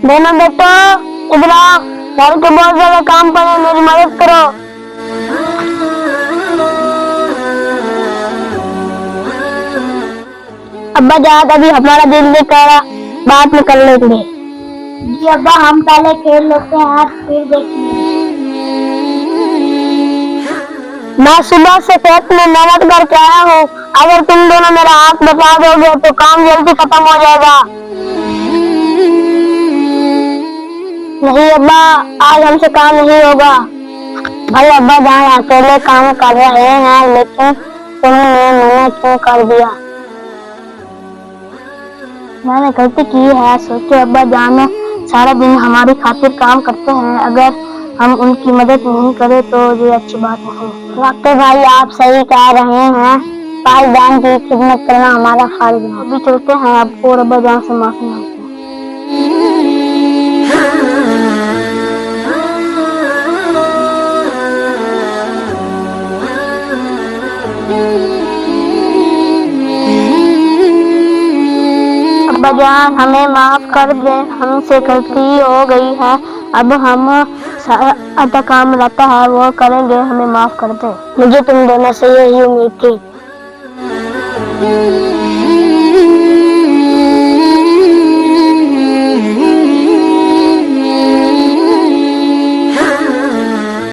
दोनों बेटो इधर आओ, घर के बहुत ज्यादा काम पड़े हैं, मेरी मदद करो। अब्बा जान अभी हमारा दिल नहीं कर रहा, बाद में कर लेंगे। जी अब्बा हम पहले खेल लेते हैं फिर देखेंगे। मैं सुबह से खेत में मेहनत करके आया हूँ, अगर तुम दोनों मेरा हाथ बचा दोगे तो काम जल्दी खत्म हो जाएगा। नहीं अब्बा, आज हमसे काम नहीं होगा। भाई अब्बा जान अकेले काम कर रहे हैं, लेकिन तुमने मना क्यों कर दिया? मैंने गलती की है। सोचो अब्बा जान सारा दिन हमारी खातिर काम करते हैं, अगर हम उनकी मदद नहीं करें तो ये अच्छी बात नहीं। वक्त भाई आप सही कह रहे हैं, भाई जान की खिदमत करना हमारा फर्ज है। अभी चलते हैं अब और अब्बा जान से माफी मांगते हैं। अब्बा जान हमें माफ कर दें, हमसे गलती हो गई है, अब हम सारा काम रहता है वो करेंगे, हमें माफ कर दें। मुझे तुम दोनों से यही उम्मीद थी।